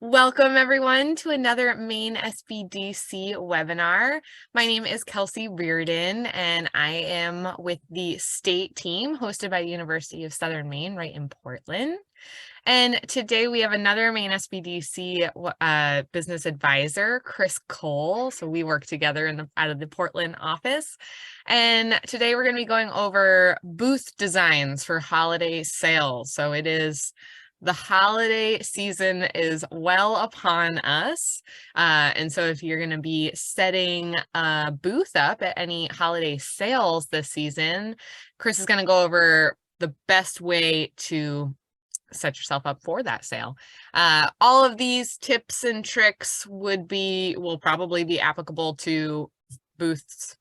Welcome everyone to another Maine SBDC webinar. My name is Kelsey Reardon and I am with the state team hosted by the University of Southern Maine right in Portland. And today we have another Maine SBDC business advisor, Chris Cole. So we work together out of the Portland office. And today we're going to be going over booth designs for holiday sales. So the holiday season is well upon us. And so if you're going to be setting a booth up at any holiday sales this season, Chris is going to go over the best way to set yourself up for that sale. All of these tips and tricks will probably be applicable to booths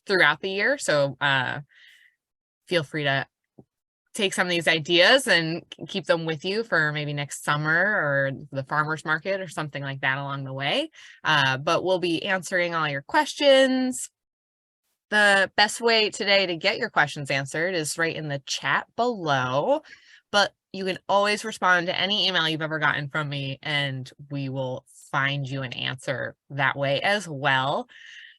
throughout the year. So feel free to take some of these ideas and keep them with you for maybe next summer or the farmer's market or something like that along the way. But we'll be answering all your questions. The best way today to get your questions answered is right in the chat below, but you can always respond to any email you've ever gotten from me and we will find you an answer that way as well.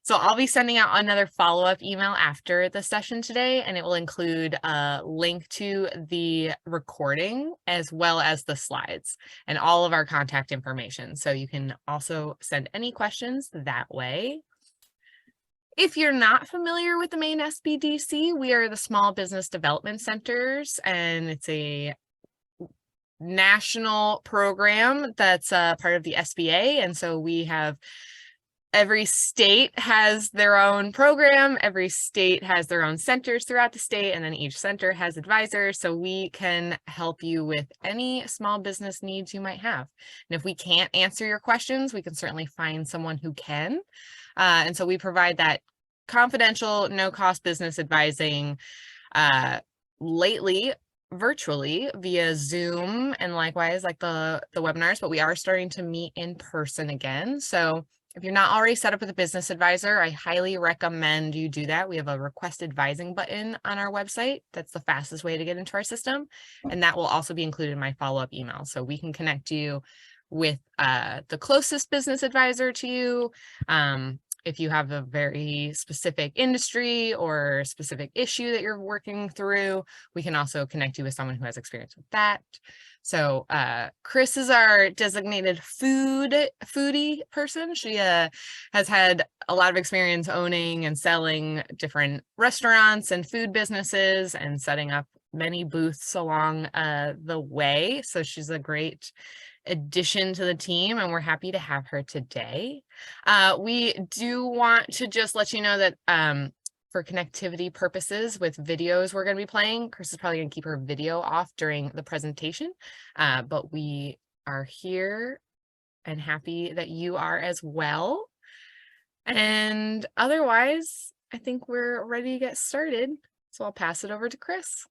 So I'll be sending out another follow-up email after the session today, and it will include a link to the recording as well as the slides and all of our contact information. So you can also send any questions that way. If you're not familiar with the Maine SBDC, we are the Small Business Development Centers, and it's a national program that's part of the SBA. And so every state has their own program, every state has their own centers throughout the state, and then each center has advisors, so we can help you with any small business needs you might have. And if we can't answer your questions, we can certainly find someone who can. And so we provide that confidential, no-cost business advising lately virtually via Zoom and likewise like the webinars, but we are starting to meet in person again. So if you're not already set up with a business advisor, I highly recommend you do that. We have a request advising button on our website. That's the fastest way to get into our system. And that will also be included in my follow-up email. So we can connect you with the closest business advisor to you. If you have a very specific industry or specific issue that you're working through, we can also connect you with someone who has experience with that. So Chris is our designated foodie person. She has had a lot of experience owning and selling different restaurants and food businesses and setting up many booths along the way. So she's a great addition to the team and we're happy to have her today. We do want to just let you know that for connectivity purposes with videos we're going to be playing, Chris is probably going to keep her video off during the presentation, but we are here and happy that you are as well. And otherwise, I think we're ready to get started. So I'll pass it over to Chris.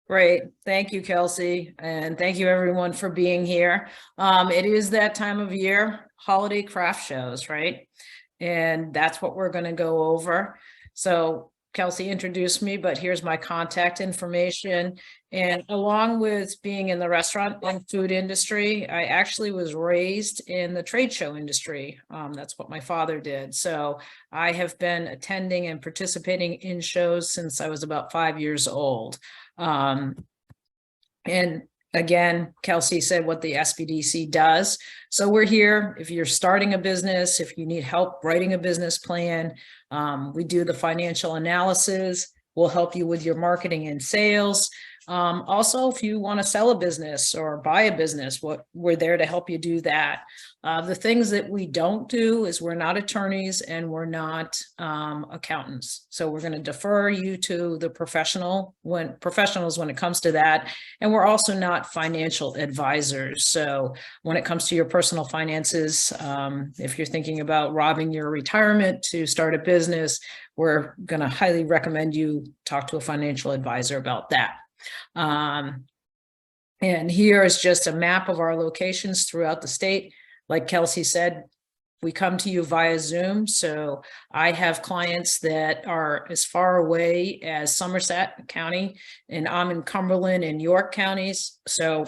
Great. Thank you, Kelsey. And thank you everyone for being here. It is that time of year, holiday craft shows, right? And that's what we're going to go over. So Kelsey introduced me, but here's my contact information. And along with being in the restaurant and food industry, I actually was raised in the trade show industry. That's what my father did. So I have been attending and participating in shows since I was about 5 years old. And again, Kelsey said what the SBDC does. So we're here if you're starting a business, if you need help writing a business plan, we do the financial analysis. We'll help you with your marketing and sales. Also, if you want to sell a business or buy a business, we're there to help you do that. The things that we don't do is we're not attorneys and we're not accountants. So we're going to defer you to the professionals when it comes to that. And we're also not financial advisors. So when it comes to your personal finances, if you're thinking about robbing your retirement to start a business, we're going to highly recommend you talk to a financial advisor about that. And here is just a map of our locations throughout the state. Like Kelsey said, we come to you via Zoom. So I have clients that are as far away as Somerset County, and I'm in Cumberland and York counties. So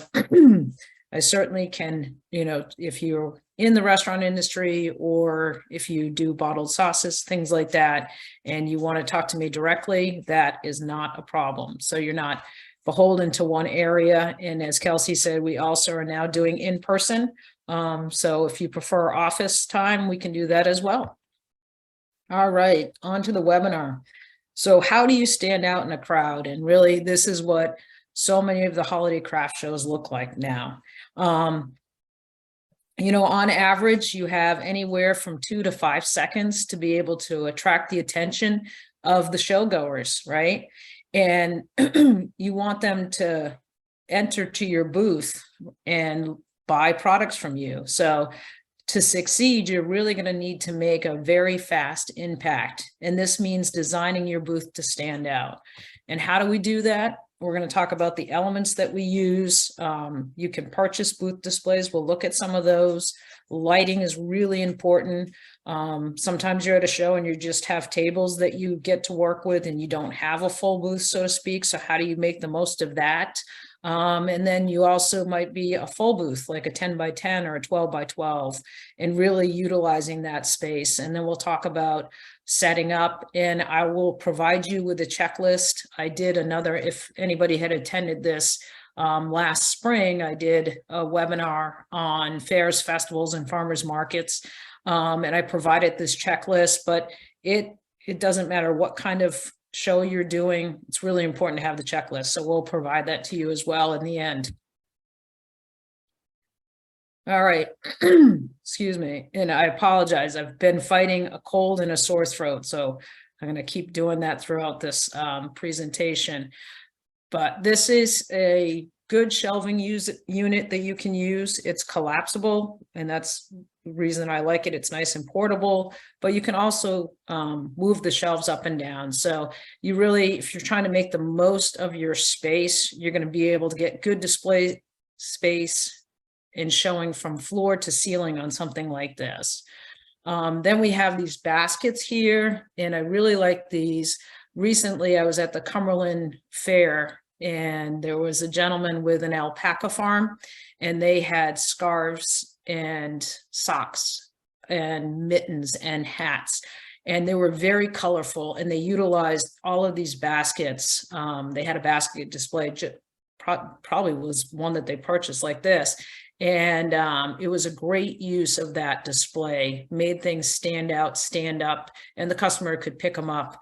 I certainly can, if you're in the restaurant industry or if you do bottled sauces, things like that, and you want to talk to me directly, that is not a problem. So you're not beholden to one area. And as Kelsey said, we also are now doing in person. So if you prefer office time, we can do that as well. All right, on to the webinar. So how do you stand out in a crowd? And really, this is what so many of the holiday craft shows look like now. On average, you have anywhere from 2 to 5 seconds to be able to attract the attention of the showgoers, right? And you want them to enter to your booth and buy products from you. So to succeed, you're really going to need to make a very fast impact. And this means designing your booth to stand out. And how do we do that? We're going to talk about the elements that we use. You can purchase booth displays. We'll look at some of those. Lighting is really important. Sometimes you're at a show and you just have tables that you get to work with and you don't have a full booth, so to speak. So how do you make the most of that? And then you also might be a full booth, like a 10 by 10 or a 12 by 12, and really utilizing that space. And then we'll talk about setting up, and I will provide you with a checklist. I did another, if anybody had attended this last spring, I did a webinar on fairs, festivals, and farmers markets. And I provided this checklist, but it doesn't matter what kind of show you're doing, it's really important to have the checklist. So we'll provide that to you as well in the end. All right, excuse me. And I apologize. I've been fighting a cold and a sore throat. So I'm going to keep doing that throughout this presentation. But this is a good shelving unit that you can use. It's collapsible, and that's the reason I like it. It's nice and portable, but you can also move the shelves up and down. So you really, if you're trying to make the most of your space, you're going to be able to get good display space and showing from floor to ceiling on something like this. Then we have these baskets here, and I really like these. Recently, I was at the Cumberland Fair, and there was a gentleman with an alpaca farm, and they had scarves and socks and mittens and hats, and they were very colorful, and they utilized all of these baskets. They had a basket display, probably was one that they purchased like this. And it was a great use of that display, made things stand out, stand up, and the customer could pick them up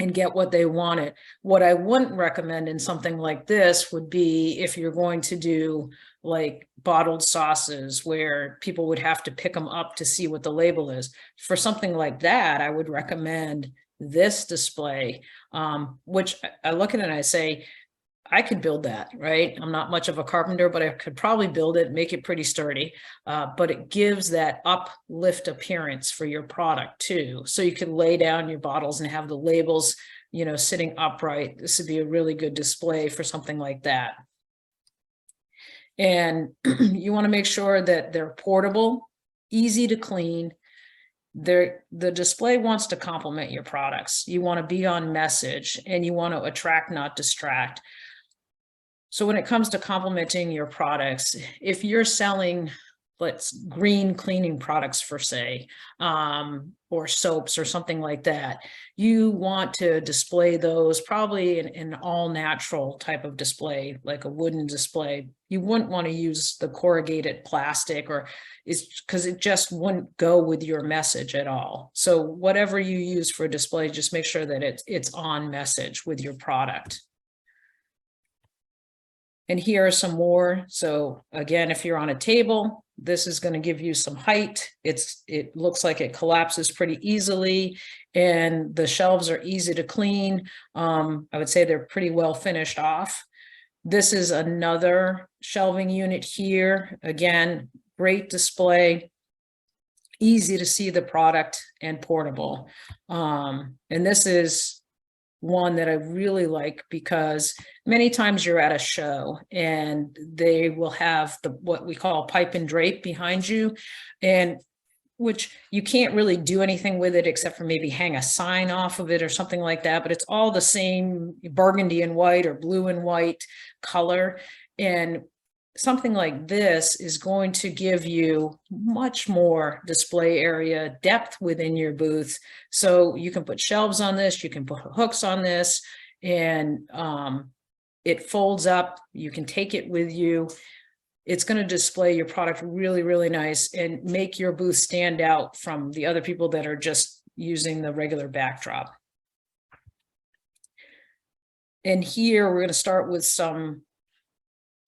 and get what they wanted. What I wouldn't recommend in something like this would be if you're going to do like bottled sauces where people would have to pick them up to see what the label is. For something like that, I would recommend this display, which I look at it and I say, I could build that, right? I'm not much of a carpenter, but I could probably build it, make it pretty sturdy, but it gives that uplift appearance for your product too. So you can lay down your bottles and have the labels, sitting upright. This would be a really good display for something like that. And you want to make sure that they're portable, easy to clean. The display wants to complement your products. You want to be on message, and you want to attract, not distract. So when it comes to complementing your products, if you're selling, green cleaning products for say, or soaps or something like that, you want to display those probably in an all natural type of display, like a wooden display. You wouldn't want to use the corrugated plastic, or it's because it just wouldn't go with your message at all. So whatever you use for a display, just make sure that it's on message with your product. And here are some more. So again, if you're on a table, this is going to give you some height. It looks like it collapses pretty easily, and the shelves are easy to clean. I would say they're pretty well finished off. This is another shelving unit here. Again, great display, easy to see the product, and portable. And this is one that I really like because many times you're at a show and they will have what we call pipe and drape behind you, and which you can't really do anything with it except for maybe hang a sign off of it or something like that, but it's all the same burgundy and white or blue and white color. And something like this is going to give you much more display area, depth within your booth. So you can put shelves on this, you can put hooks on this, and it folds up. You can take it with you. It's going to display your product really, really nice and make your booth stand out from the other people that are just using the regular backdrop. And here we're going to start with some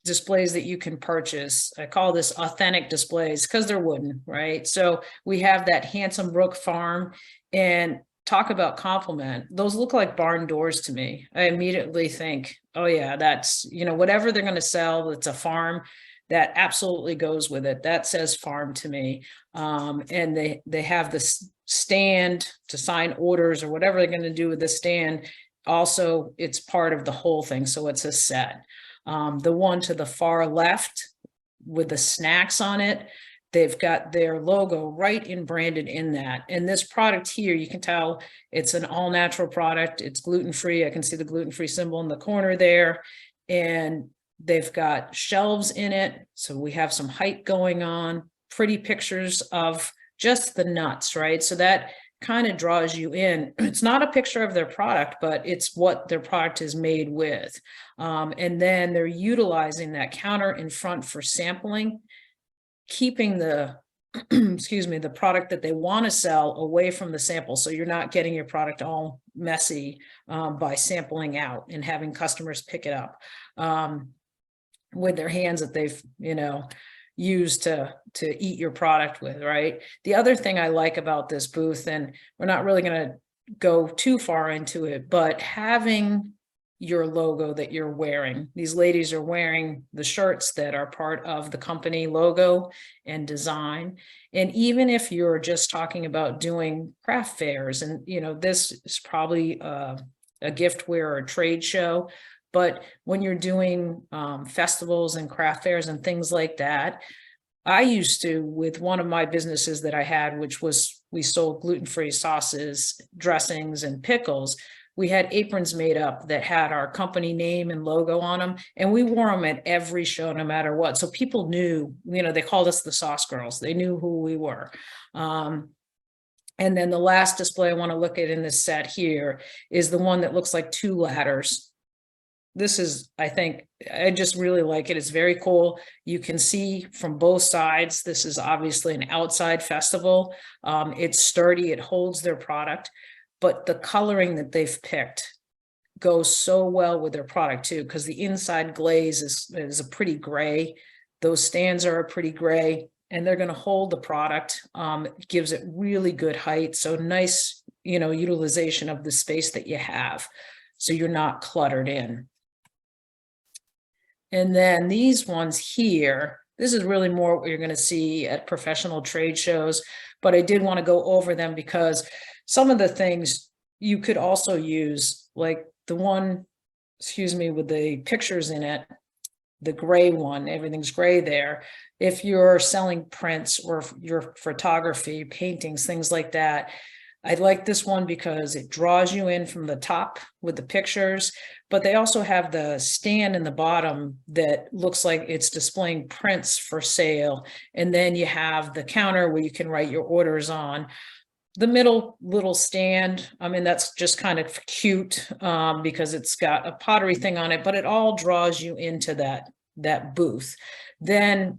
displays that you can purchase. I call this authentic displays because they're wooden, right? So we have that Handsome Brook Farm, and talk about compliment. Those look like barn doors to me. I immediately think, oh yeah, that's, you know, whatever they're going to sell, it's a farm, that absolutely goes with it. That says farm to me. And they have this stand to sign orders or whatever they're going to do with the stand. Also, it's part of the whole thing. So it's a set. The one to the far left with the snacks on it, they've got their logo right in branded in that. And this product here, you can tell it's an all natural product. It's gluten-free. I can see the gluten-free symbol in the corner there. And they've got shelves in it. So we have some height going on, pretty pictures of just the nuts, right? So that kind of draws you in. It's not a picture of their product, but it's what their product is made with. And then they're utilizing that counter in front for sampling, keeping the, excuse me, the product that they want to sell away from the sample. So you're not getting your product all messy by sampling out and having customers pick it up with their hands that they've, you know, used to eat your product with, right? The other thing I like about this booth, and we're not really going to go too far into it, but having your logo that you're wearing. These ladies are wearing the shirts that are part of the company logo and design. And even if you're just talking about doing craft fairs, and you know, this is probably a giftware or a trade show, but when you're doing festivals and craft fairs and things like that, I used to, with one of my businesses that I had, which was, we sold gluten-free sauces, dressings, and pickles. We had aprons made up that had our company name and logo on them, and we wore them at every show, no matter what. So people knew, you know, they called us the Sauce Girls. They knew who we were. And then the last display I want to look at in this set here is the one that looks like two ladders. This is, I think, I just really like it. It's very cool. You can see from both sides. This is obviously an outside festival. It's sturdy. It holds their product, but the coloring that they've picked goes so well with their product too, because the inside glaze is a pretty gray. Those stands are a pretty gray, and they're going to hold the product. It gives it really good height. So nice, you know, utilization of the space that you have. So you're not cluttered in. And then these ones here, this is really more what you're going to see at professional trade shows, but I did want to go over them because some of the things you could also use, like the one, excuse me, with the pictures in it, the gray one, everything's gray there. If you're selling prints or your photography, paintings, things like that, I like this one because it draws you in from the top with the pictures, but they also have the stand in the bottom that looks like it's displaying prints for sale. And then you have the counter where you can write your orders on. The middle little stand, I mean, that's just kind of cute because it's got a pottery thing on it, but it all draws you into that booth. Then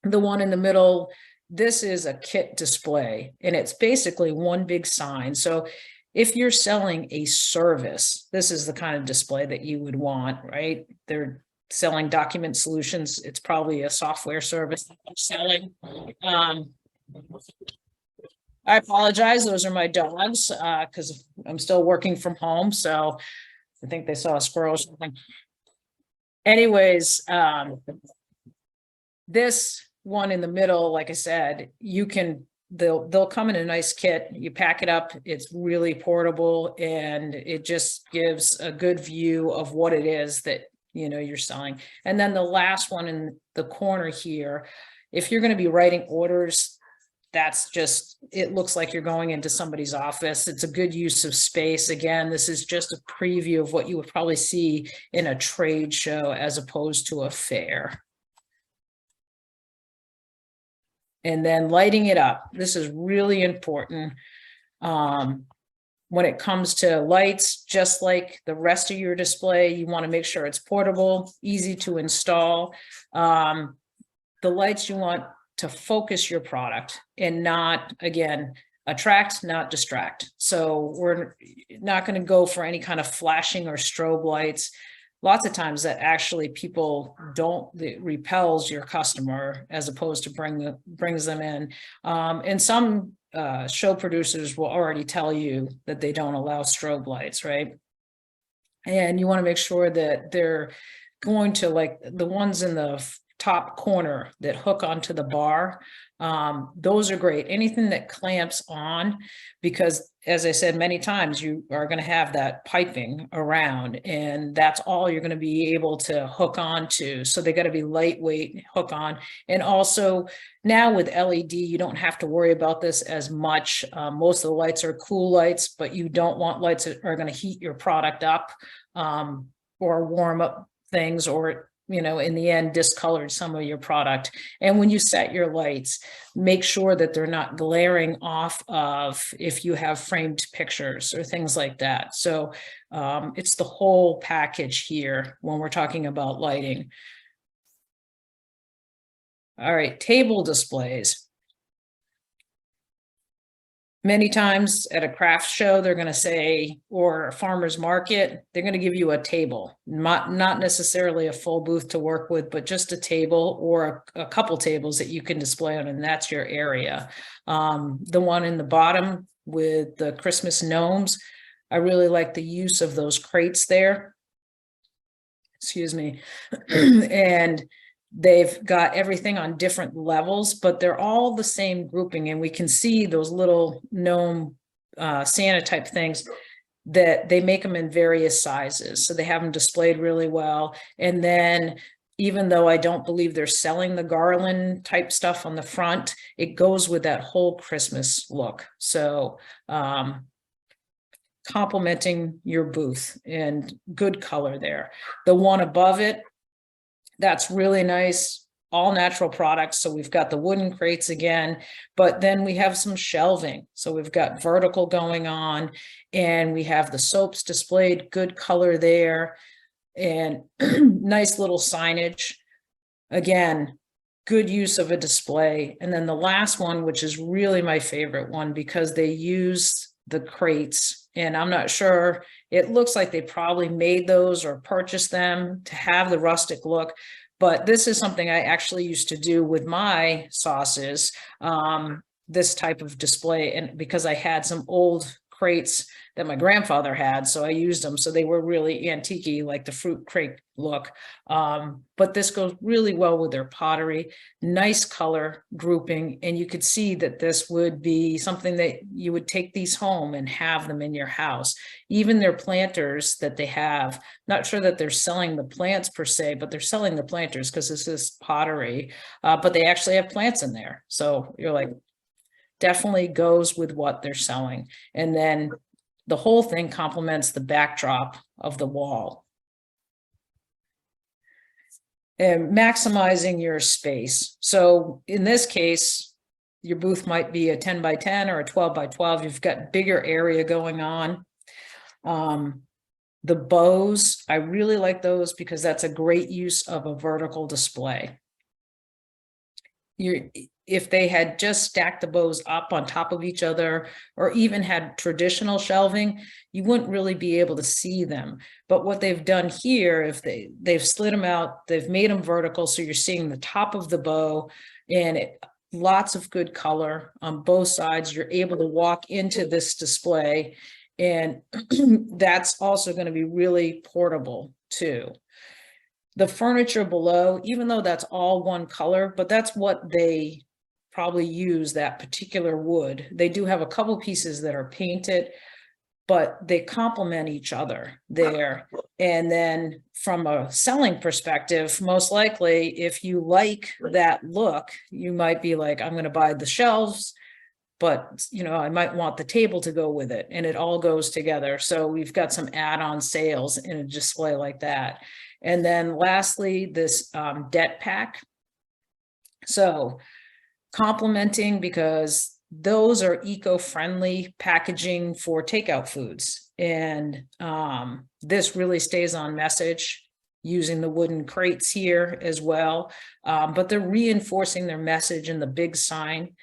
the one in the middle, this is a kit display, and it's basically one big sign. So if you're selling a service, this is the kind of display that you would want, right? They're selling document solutions. It's probably a software service that they're selling. I apologize. Those are my dogs because I'm still working from home. So I think they saw a squirrel or something. Anyways, this one in the middle, like I said, you can, they'll come in a nice kit. You pack it up. It's really portable, and it just gives a good view of what it is that, you know, you're selling. And then the last one in the corner here, if you're going to be writing orders, that's just, it looks like you're going into somebody's office. It's a good use of space. Again, this is just a preview of what you would probably see in a trade show as opposed to a fair. And then lighting it up. This is really important. When it comes to lights, just like the rest of your display, you want to make sure it's portable, easy to install. The lights, you want to focus your product and not, again, attract, not distract. So we're not going to go for any kind of flashing or strobe lights. Lots of times that actually people don't, it repels your customer as opposed to brings them in. And some show producers will already tell you that they don't allow strobe lights, right? And you want to make sure that they're going to, like the ones in the top corner that hook onto the bar. Those are great. Anything that clamps on, because as I said many times, you are going to have that piping around, and that's all you're going to be able to hook onto. So they got to be lightweight, hook on. And also now with LED, you don't have to worry about this as much. Most of the lights are cool lights, but you don't want lights that are going to heat your product up or warm up things, or in the end, discolored some of your product. And when you set your lights, make sure that they're not glaring off of if you have framed pictures or things like that. So it's the whole package here when we're talking about lighting. All right, table displays. Many times at a craft show, they're going to say, or a farmer's market, they're going to give you a table, not necessarily a full booth to work with, but just a table or a couple tables that you can display on, and that's your area. The one in the bottom with the Christmas gnomes, I really like the use of those crates there. Excuse me. And they've got everything on different levels, but they're all the same grouping. And we can see those little gnome Santa type things that they make them in various sizes. So they have them displayed really well. And then even though I don't believe they're selling the garland type stuff on the front, it goes with that whole Christmas look. So complementing your booth, and good color there. The one above it, that's really nice, all natural products. So we've got the wooden crates again, but then we have some shelving. So we've got vertical going on, and we have the soaps displayed, good color there, and nice little signage. Again, good use of a display. And then the last one, which is really my favorite one, because they use the crates, and I'm not sure, it looks like they probably made those or purchased them to have the rustic look, but this is something I actually used to do with my sauces, this type of display, and because I had some old crates that my grandfather had, so I used them. So they were really antique-y, like the fruit crate look. But this goes really well with their pottery, nice color grouping. And you could see that this would be something that you would take these home and have them in your house. Even their planters that they have, not sure that they're selling the plants per se, but they're selling the planters because this is pottery, but they actually have plants in there. So you're like, definitely goes with what they're selling. And then the whole thing complements the backdrop of the wall. And maximizing your space. So in this case, your booth might be a 10 by 10 or a 12 by 12. You've got bigger area going on. The bows, I really like those because that's a great use of a vertical display. If they had just stacked the bows up on top of each other, or even had traditional shelving, you wouldn't really be able to see them. But what they've done here, if they've slid them out, they've made them vertical, so you're seeing the top of the bow, and lots of good color on both sides. You're able to walk into this display, and that's also going to be really portable too. The furniture below, even though that's all one color, but that's what they probably use, that particular wood. They do have a couple pieces that are painted, but they complement each other there. And then from a selling perspective, most likely, if you like that look, you might be like, I'm going to buy the shelves, but I might want the table to go with it, and it all goes together. So we've got some add-on sales in a display like that. And then lastly, this debt pack. So Complementing, because those are eco-friendly packaging for takeout foods. And this really stays on message, using the wooden crates here as well. But they're reinforcing their message in the big sign.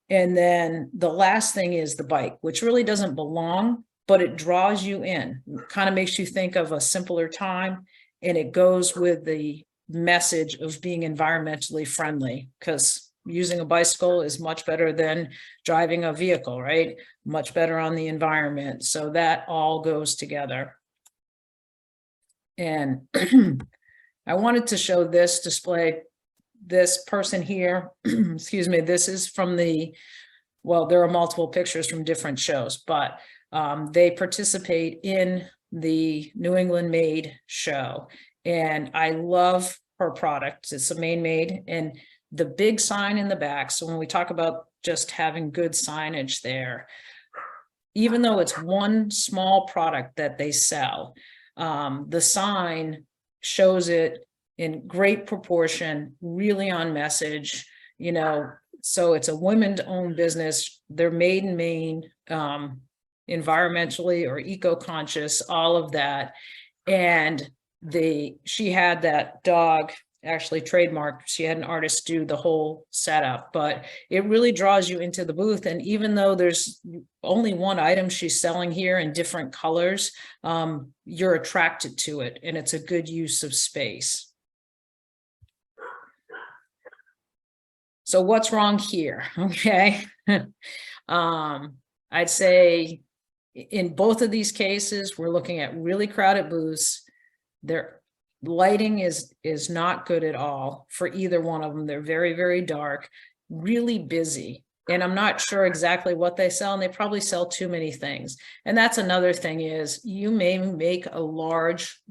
And then the last thing is the bike, which really doesn't belong, but it draws you in. It kind of makes you think of a simpler time, and it goes with the message of being environmentally friendly, because using a bicycle is much better than driving a vehicle, right? Much better on the environment. So that all goes together. And I wanted to show this display. This person here, excuse me, this is from well, there are multiple pictures from different shows, but they participate in the New England Made show. And I love her product. It's a Maine made, and the big sign in the back. So when we talk about just having good signage there, even though it's one small product that they sell, the sign shows it in great proportion, really on message, so it's a women-owned business. They're made in Maine, environmentally or eco-conscious, all of that. And she had that dog actually trademarked. She had an artist do the whole setup, but it really draws you into the booth. And even though there's only one item she's selling here in different colors, you're attracted to it, and it's a good use of space. So what's wrong here? Okay. I'd say in both of these cases, we're looking at really crowded booths. Their lighting is not good at all for either one of them. They're very, very dark, really busy. And I'm not sure exactly what they sell, and they probably sell too many things. And that's another thing, is you may make a large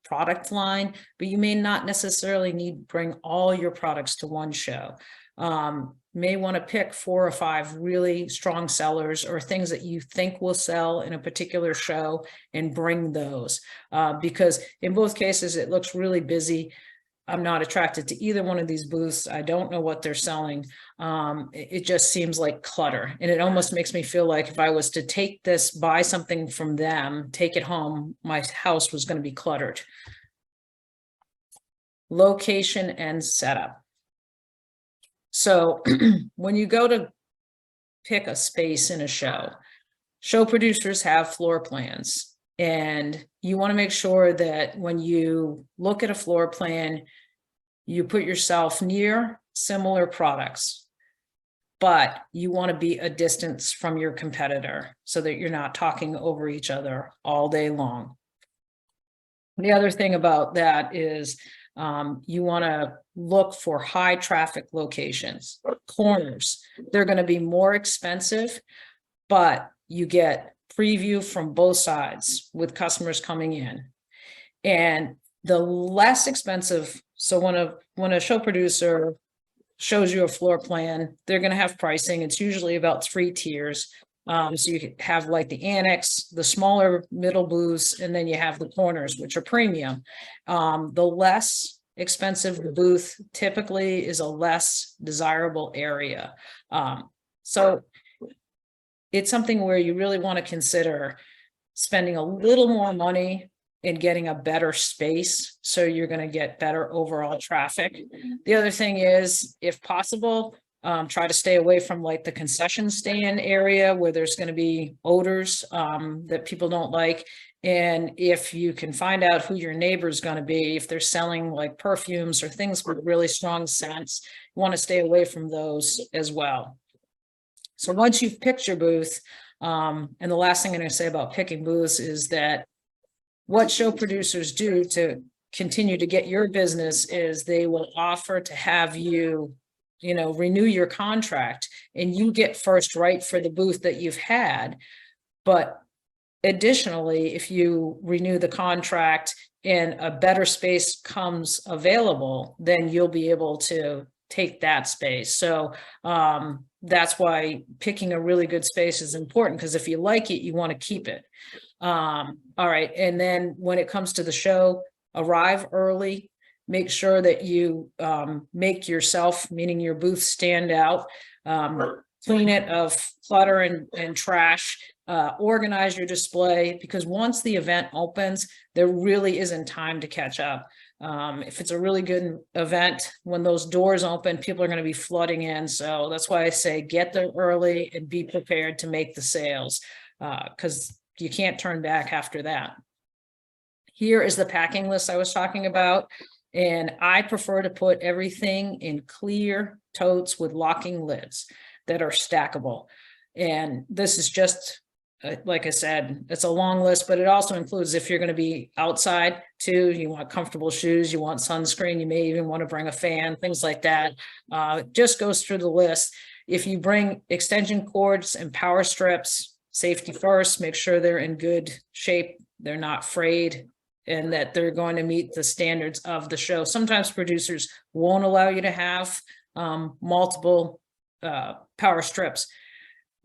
product line, but you may not necessarily need to bring all your products to one show. May want to pick 4 or 5 really strong sellers, or things that you think will sell in a particular show, and bring those, because in both cases it looks really busy. I'm not attracted to either one of these booths. I don't know what they're selling. It just seems like clutter, and it almost makes me feel like if I was to take this, buy something from them, take it home, my house was going to be cluttered. Location and setup. So when you go to pick a space in a show producers have floor plans, and you want to make sure that when you look at a floor plan, you put yourself near similar products, but you want to be a distance from your competitor so that you're not talking over each other all day long. The other thing about that is you want to look for high traffic locations, corners. They're going to be more expensive, but you get preview from both sides with customers coming in. And the less expensive, so when a show producer shows you a floor plan, they're going to have pricing. It's usually about 3 tiers. So you have like the annex, the smaller middle booths, and then you have the corners, which are premium. The less expensive the booth typically is a less desirable area. So it's something where you really want to consider spending a little more money and getting a better space, so you're going to get better overall traffic. The other thing is, if possible, try to stay away from like the concession stand area where there's going to be odors that people don't like. And if you can find out who your neighbor is going to be, if they're selling like perfumes or things with really strong scents, you want to stay away from those as well. So once you've picked your booth, and the last thing I'm going to say about picking booths is that what show producers do to continue to get your business is they will offer to have you, renew your contract, and you get first right for the booth that you've had. But additionally, if you renew the contract and a better space comes available, then you'll be able to take that space. So that's why picking a really good space is important, because if you like it, you want to keep it. All right. And then when it comes to the show, arrive early. Make sure that you make yourself, meaning your booth, stand out. Clean it of clutter and trash, organize your display, because once the event opens, there really isn't time to catch up. If it's a really good event, when those doors open, people are going to be flooding in. So that's why I say get there early and be prepared to make the sales, because you can't turn back after that. Here is the packing list I was talking about. And I prefer to put everything in clear totes with locking lids that are stackable. And this is just, like I said, it's a long list, but it also includes if you're going to be outside too, you want comfortable shoes, you want sunscreen, you may even want to bring a fan, things like that. Just goes through the list. If you bring extension cords and power strips, safety first, make sure they're in good shape, they're not frayed, and that they're going to meet the standards of the show. Sometimes producers won't allow you to have multiple power strips.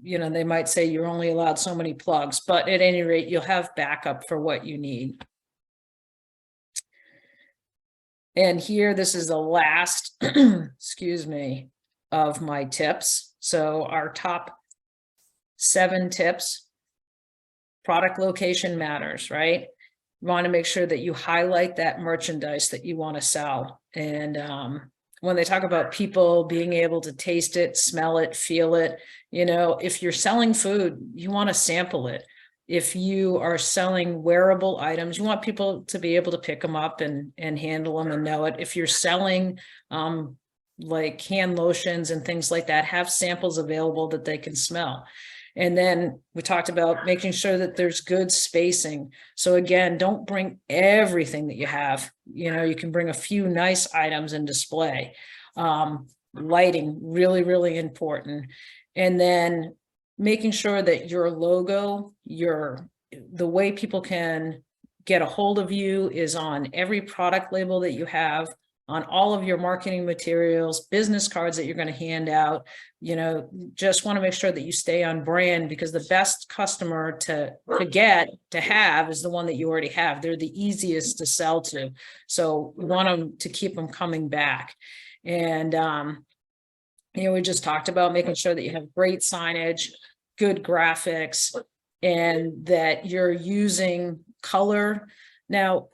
You know, they might say you're only allowed so many plugs, but at any rate, you'll have backup for what you need. And here, this is the last, excuse me, of my tips. So our top 7 tips. Product location matters, right? You want to make sure that you highlight that merchandise that you want to sell. And when they talk about people being able to taste it, smell it, feel it, you know, if you're selling food, you want to sample it. If you are selling wearable items, you want people to be able to pick them up and handle them and know it. If you're selling like hand lotions and things like that, have samples available that they can smell. And then we talked about making sure that there's good spacing. So again, don't bring everything that you have. You know, you can bring a few nice items and display. Lighting, really, really important. And then making sure that your logo, the way people can get a hold of you is on every product label that you have, on all of your marketing materials, business cards that you're going to hand out. You know, just want to make sure that you stay on brand, because the best customer to have is the one that you already have. They're the easiest to sell to. So we want them to keep them coming back. And, you know, we just talked about making sure that you have great signage, good graphics, and that you're using color. Now,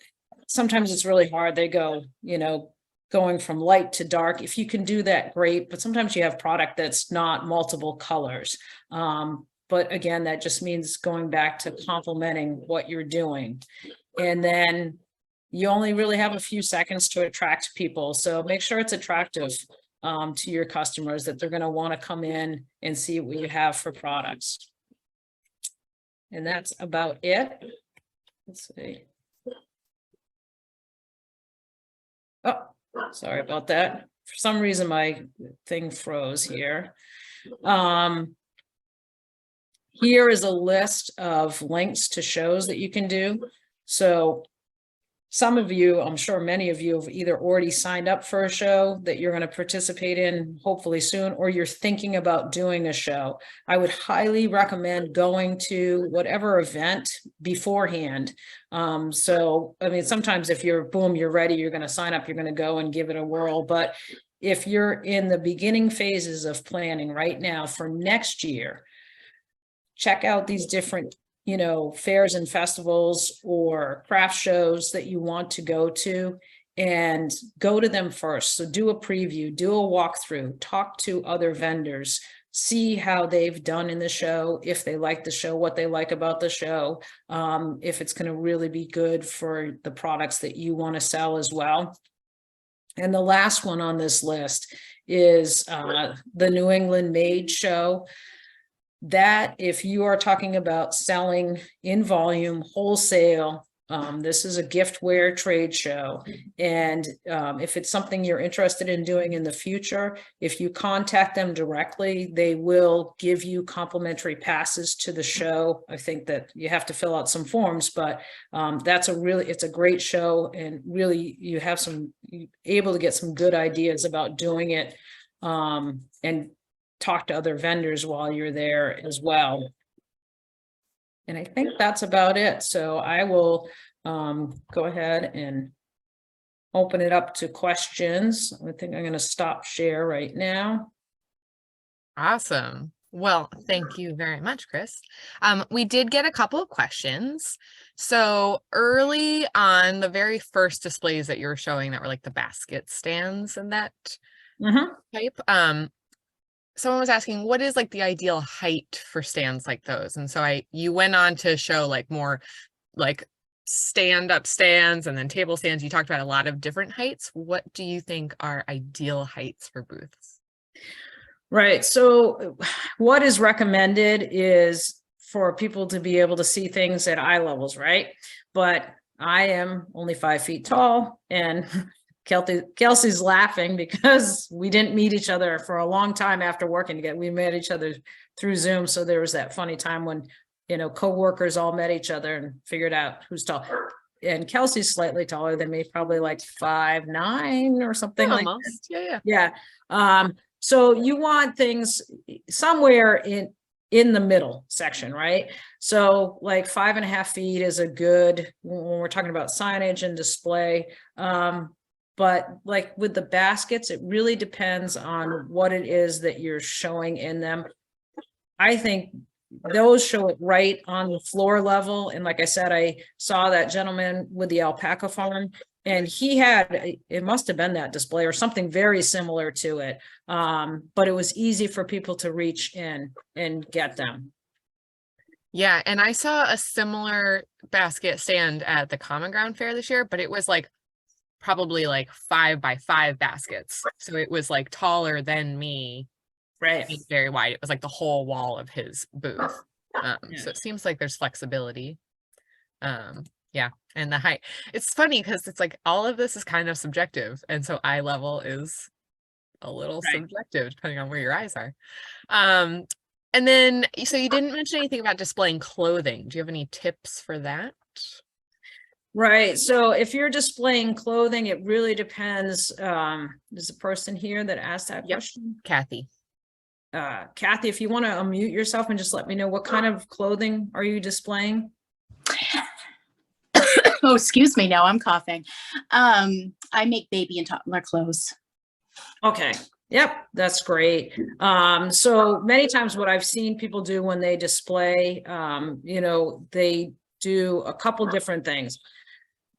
sometimes it's really hard. They go, you know, going from light to dark. If you can do that, great. But sometimes you have product that's not multiple colors. But again, that just means going back to complementing what you're doing. And then you only really have a few seconds to attract people. So make sure it's attractive to your customers, that they're going to want to come in and see what you have for products. And that's about it. Let's see. Oh, sorry about that. For some reason, my thing froze here. Here is a list of links to shows that you can do. So some of you, I'm sure many of you have either already signed up for a show that you're going to participate in hopefully soon, or you're thinking about doing a show. I would highly recommend going to whatever event beforehand. So, I mean, sometimes if you're ready, you're going to sign up, you're going to go and give it a whirl. But if you're in the beginning phases of planning right now for next year, check out these different, you know, fairs and festivals or craft shows that you want to go to, and go to them first. So do a preview, do a walkthrough, talk to other vendors, see how they've done in the show, if they like the show, what they like about the show, if it's going to really be good for the products that you want to sell as well. And the last one on this list is the New England Made Show. That if you are talking about selling in volume, wholesale, this is a giftware trade show. And if it's something you're interested in doing in the future, if you contact them directly, they will give you complimentary passes to the show. I think that you have to fill out some forms, but it's a great show, and really you have able to get some good ideas about doing it, and talk to other vendors while you're there as well. And I think that's about it. So I will go ahead and open it up to questions. I think I'm going to stop share right now. Awesome. Well, thank you very much, Chris. We did get a couple of questions. So early on, the very first displays that you were showing that were like the basket stands and that type, someone was asking, what is like the ideal height for stands like those? And so you went on to show like more like stand-up stands and then table stands. You talked about a lot of different heights. What do you think are ideal heights for booths? Right. So what is recommended is for people to be able to see things at eye levels, right? But I am only 5 feet tall, and Kelsey's laughing because we didn't meet each other for a long time after working together. We met each other through Zoom. So there was that funny time when, coworkers all met each other and figured out who's tall. And Kelsey's slightly taller than me, probably like 5'9" or something like that. Almost. Yeah. Yeah. So you want things somewhere in the middle section, right? So like 5.5 feet is a good, when we're talking about signage and display. But like with the baskets, it really depends on what it is that you're showing in them. I think those show it right on the floor level. And like I said, I saw that gentleman with the alpaca farm, and he had, it must have been that display or something very similar to it. But it was easy for people to reach in and get them. Yeah, and I saw a similar basket stand at the Common Ground Fair this year, but it was like probably like 5 by 5 baskets. So it was like taller than me. Right. It's very wide. It was like the whole wall of his booth. Yeah. So it seems like there's flexibility. Yeah, and the height. It's funny because it's like all of this is kind of subjective, and so eye level is a little subjective depending on where your eyes are. And then, so you didn't mention anything about displaying clothing. Do you have any tips for that? Right. So if you're displaying clothing, it really depends. There's a person here that asked that question. Kathy. Kathy, if you want to unmute yourself and just let me know, what kind of clothing are you displaying? Oh, excuse me. Now I'm coughing. I make baby and toddler clothes. Okay. Yep. That's great. So many times what I've seen people do when they display, they do a couple different things.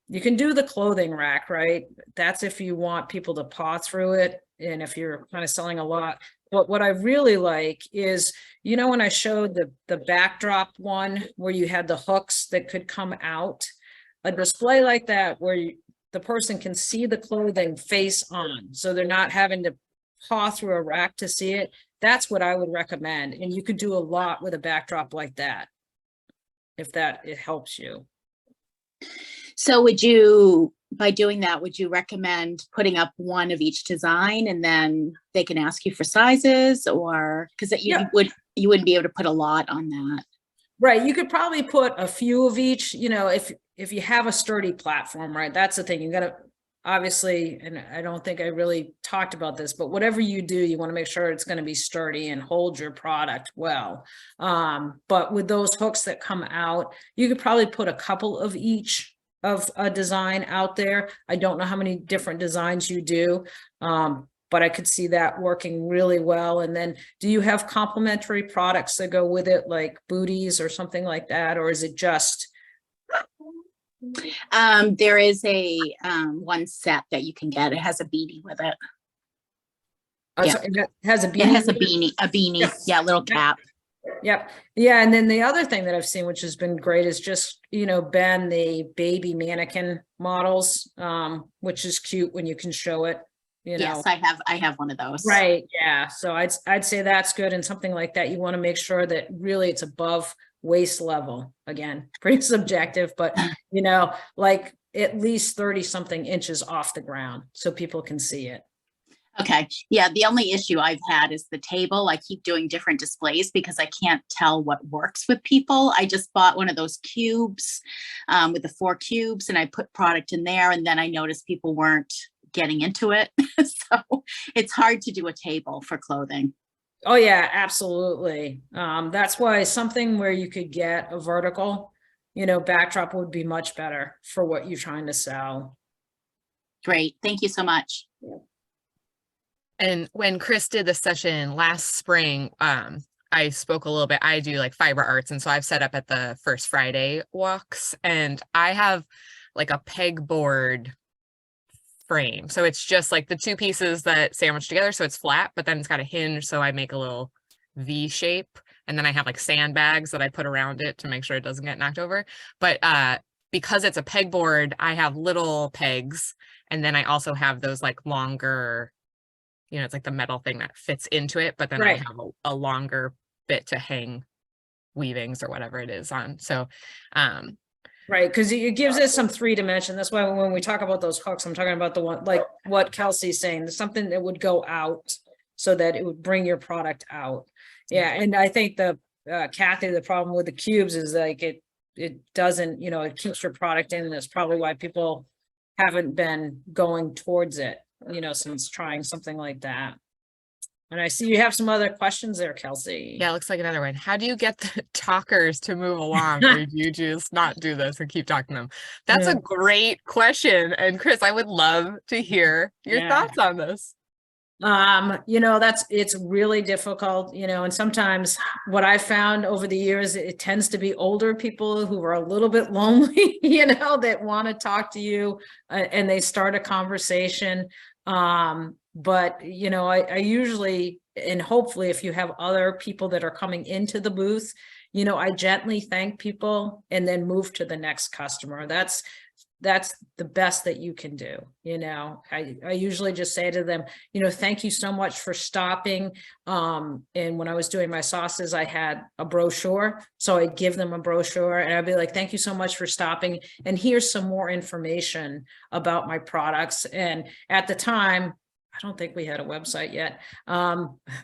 You can do the clothing rack, right? That's if you want people to paw through it. And if you're kind of selling a lot, but what I really like is, when I showed the backdrop one where you had the hooks that could come out, a display like that where the person can see the clothing face on, so they're not having to paw through a rack to see it. That's what I would recommend. And you could do a lot with a backdrop like that, if it helps you. So by doing that, would you recommend putting up one of each design and then they can ask you for sizes, or because you wouldn't be able to put a lot on that? Right. You could probably put a few of each, if you have a sturdy platform, right? That's the thing. You got to obviously, and I don't think I really talked about this, but whatever you do, you want to make sure it's going to be sturdy and hold your product well. But with those hooks that come out, you could probably put a couple of each of a design out there. I don't know how many different designs you do, but I could see that working really well. And then do you have complementary products that go with it, like booties or something like that? Or is it just? There is a one set that you can get. It has a beanie with it. So it has a beanie? It has a beanie. Yep. Yeah, little cap. Yep. Yeah. And then the other thing that I've seen, which has been great, is just, Ben, the baby mannequin models, which is cute when you can show it. Yes, I have one of those. Right. Yeah. So I'd say that's good. And something like that, you want to make sure that really it's above waist level. Again, pretty subjective, but like at least 30 something inches off the ground so people can see it. Okay. Yeah. The only issue I've had is the table. I keep doing different displays because I can't tell what works with people. I just bought one of those cubes with the 4 cubes, and I put product in there, and then I noticed people weren't getting into it. So it's hard to do a table for clothing. Oh yeah, absolutely. That's why something where you could get a vertical, backdrop would be much better for what you're trying to sell. Great. Thank you so much. Yeah. And when Chris did the session last spring, I spoke a little bit. I do like fiber arts, and so I've set up at the First Friday walks, and I have like a pegboard frame. So it's just like the two pieces that sandwich together, so it's flat, but then it's got a hinge, so I make a little V shape, and then I have like sandbags that I put around it to make sure it doesn't get knocked over. But because it's a pegboard, I have little pegs, and then I also have those like longer, you know, it's like the metal thing that fits into it, but then I Right. have a longer bit to hang weavings or whatever it is on. So Right, because it gives it some 3 dimension. That's why when we talk about those hooks, I'm talking about the one, like what Kelsey's saying, something that would go out so that it would bring your product out. Yeah, and I think the Kathy, the problem with the cubes is like it doesn't, you know, it keeps your product in, and it's probably why people haven't been going towards it, you know, since trying something like that. And I see you have some other questions there, Kelsey. yeah, it looks like another one. How do you get the talkers to move along, or do you just not do this and keep talking to them? That's Yeah. a great question. And Chris, I would love to hear your Yeah. thoughts on this. You know, it's really difficult, you know, and sometimes what I found over the years, it tends to be older people who are a little bit lonely, you know, that want to talk to you, and they start a conversation. But you know, I usually, and hopefully if you have other people that are coming into the booth, you know, I gently thank people and then move to the next customer. That's the best that you can do. You know, I usually just say to them, you know, thank you so much for stopping. And when I was doing my sauces, I had a brochure. So I'd give them a brochure and I'd be like, thank you so much for stopping. And here's some more information about my products. And at the time, I don't think we had a website yet.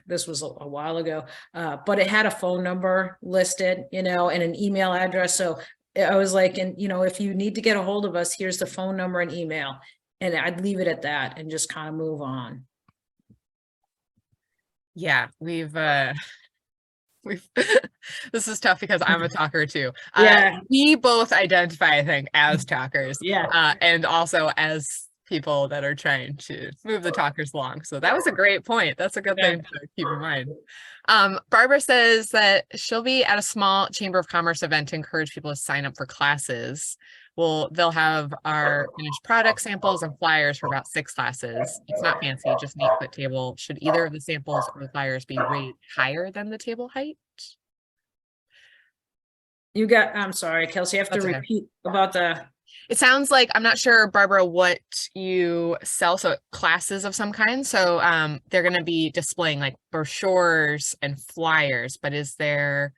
This was a while ago, but it had a phone number listed, you know, and an email address. So I was like, and you know, if you need to get a hold of us, here's the phone number and email. And I'd leave it at that and just kind of move on. Yeah, we've this is tough because I'm a talker too. Yeah. We both identify, I think, as talkers. Yeah. And also as people that are trying to move the talkers along. So that was a great point. That's a good Yeah. thing to keep in mind. Barbara says that she'll be at a small Chamber of Commerce event to encourage people to sign up for classes. Well, they'll have our finished product samples and flyers for about 6 classes. It's not fancy, just an 8-foot table. Should either of the samples or the flyers be rated higher than the table height? I'm sorry, Kelsey, you have to That's okay. repeat about the. It sounds like, I'm not sure, Barbara, what you sell. So classes of some kind. So they're going to be displaying like brochures and flyers, but is there,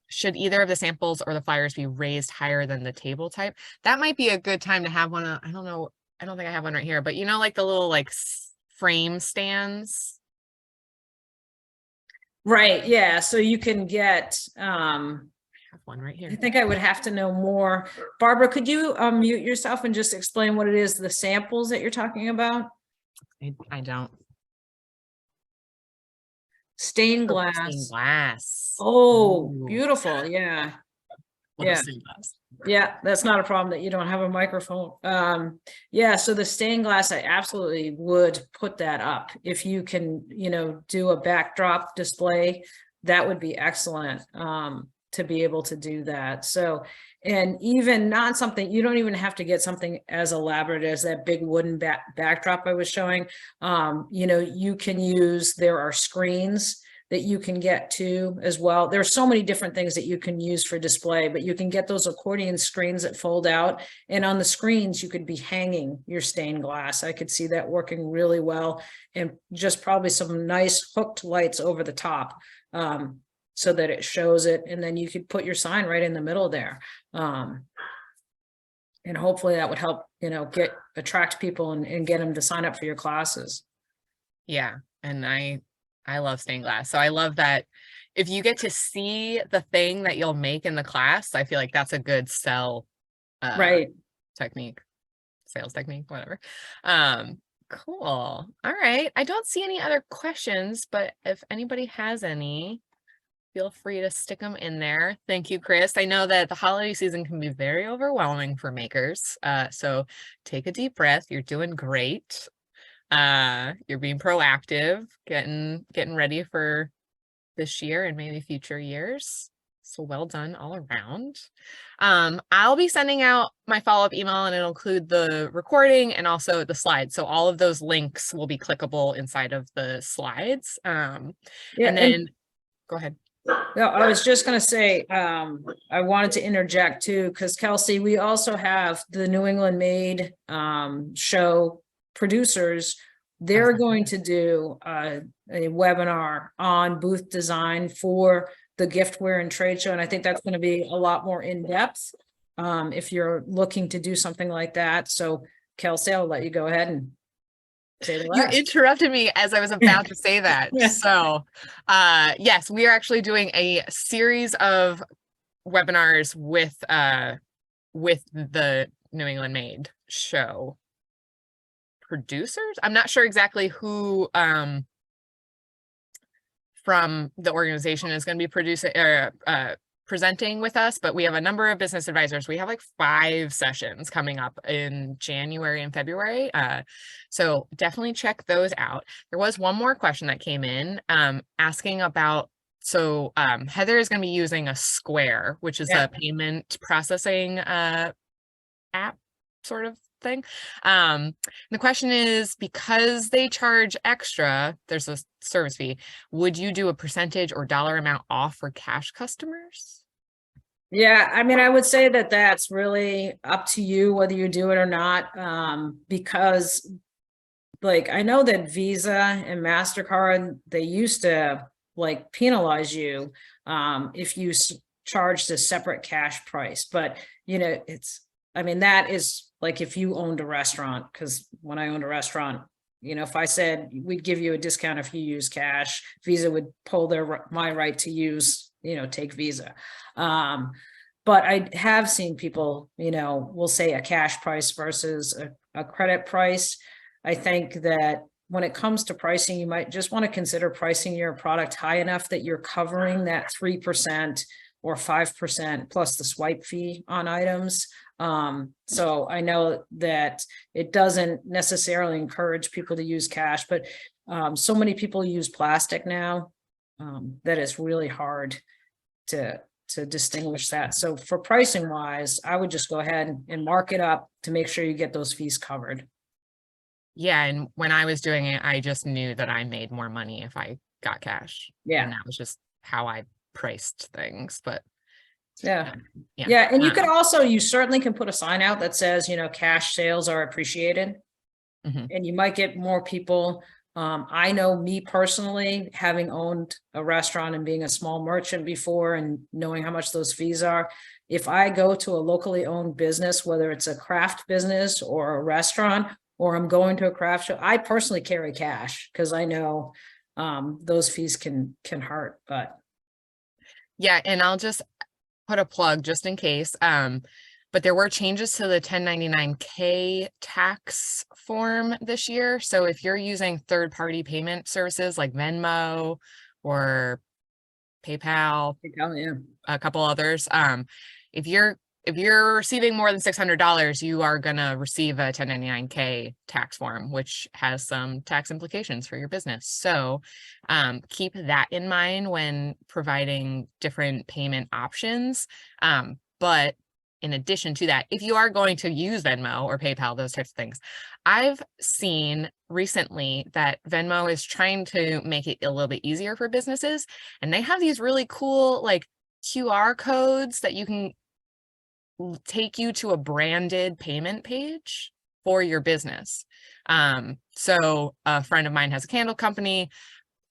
should either of the samples or the flyers be raised higher than the table type? That might be a good time to have one. I don't know. I don't think I have one right here, but you know, like the little like frame stands. Right. Yeah. So you can get, Have one right here. I think I would have to know more. Barbara, could you mute yourself and just explain what it is, the samples that you're talking about? I don't. Stained glass. Stained glass. Oh, Ooh. beautiful. Yeah. Love Yeah. stained glass. Yeah, that's not a problem that you don't have a microphone. Yeah, so the stained glass, I absolutely would put that up. If you can, you know, do a backdrop display, that would be excellent to be able to do that. So, and even not something, you don't even have to get something as elaborate as that big wooden backdrop I was showing. You know, you can use, there are screens that you can get to as well. There's so many different things that you can use for display, but you can get those accordion screens that fold out, and on the screens you could be hanging your stained glass. I could see that working really well, and just probably some nice hooked lights over the top so that it shows it, and then you could put your sign right in the middle there. And hopefully that would help, you know, attract people and get them to sign up for your classes. Yeah, and I love stained glass. So I love that if you get to see the thing that you'll make in the class, I feel like that's a good sell Right. technique, sales technique, whatever. Cool. All right. I don't see any other questions, but if anybody has any, feel free to stick them in there. Thank you, Chris. I know that the holiday season can be very overwhelming for makers. So take a deep breath. You're doing great. You're being proactive, getting ready for this year and maybe future years. So well done all around. I'll be sending out my follow-up email, and it'll include the recording and also the slides. So all of those links will be clickable inside of the slides. Yeah, and then go ahead. No, I was just going to say, I wanted to interject too, because Kelsey, we also have the New England Made show producers. They're going to do a webinar on booth design for the giftware and trade show. And I think that's going to be a lot more in depth if you're looking to do something like that. So Kelsey, I'll let you go ahead and say the You rest. interrupted me as I was about to say that. So yes, we are actually doing a series of webinars with the New England Made show producers. I'm not sure exactly who from the organization is going to be producing or presenting with us, but we have a number of business advisors. We have like 5 sessions coming up in January and February. So definitely check those out. There was one more question that came in asking about, so Heather is going to be using a Square, which is a payment processing app sort of thing. The question is, because they charge extra, there's a service fee, would you do a percentage or dollar amount off for cash customers? Yeah, I mean, I would say that that's really up to you whether you do it or not, because like I know that Visa and MasterCard, they used to like penalize you if you charged a separate cash price. But, you know, I mean, that is like if you owned a restaurant, because when I owned a restaurant, you know, if I said we'd give you a discount if you use cash, Visa would pull my right to use, you know, take Visa. But I have seen people, you know, will say a cash price versus a credit price. I think that when it comes to pricing, you might just want to consider pricing your product high enough that you're covering that 3% or 5% plus the swipe fee on items. So I know that it doesn't necessarily encourage people to use cash, but so many people use plastic now that it's really hard to distinguish that. So for pricing wise, I would just go ahead and mark it up to make sure you get those fees covered. Yeah, and when I was doing it, I just knew that I made more money if I got cash. Yeah. And that was just how I priced things. But yeah. And you could also, you certainly can put a sign out that says, you know, cash sales are appreciated. And you might get more people. I know me personally, having owned a restaurant and being a small merchant before and knowing how much those fees are, if I go to a locally owned business, whether it's a craft business or a restaurant, or I'm going to a craft show, I personally carry cash because I know those fees can hurt. But yeah, and I'll just put a plug just in case. But there were changes to the 1099K tax form this year. So if you're using third-party payment services like Venmo or PayPal, a couple others, if you're receiving more than $600, you are going to receive a 1099K tax form, which has some tax implications for your business. So keep that in mind when providing different payment options. But in addition to that, if you are going to use Venmo or PayPal, those types of things, I've seen recently that Venmo is trying to make it a little bit easier for businesses. And they have these really cool like QR codes that you can take you to a branded payment page for your business. So a friend of mine has a candle company.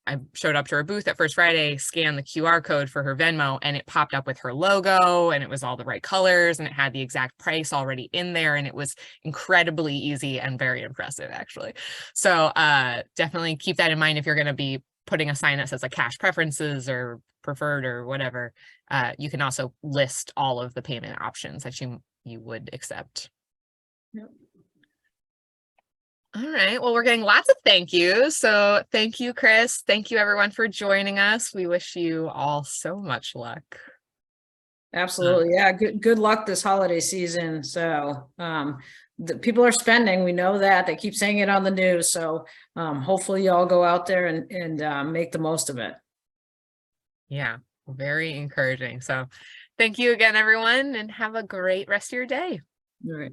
I showed up to her booth at First Friday, scanned the QR code for her Venmo, and it popped up with her logo, and it was all the right colors, and it had the exact price already in there, and it was incredibly easy and very impressive, actually. So definitely keep that in mind if you're going to be putting a sign that says like cash preferences or preferred or whatever. You can also list all of the payment options that you would accept. Yep. All right. Well, we're getting lots of thank yous. So thank you, Chris. Thank you, everyone, for joining us. We wish you all so much luck. Absolutely. Yeah. Good luck this holiday season. So the people are spending. We know that. They keep saying it on the news. So hopefully you all go out there and make the most of it. Yeah, very encouraging. So thank you again, everyone, and have a great rest of your day. All right.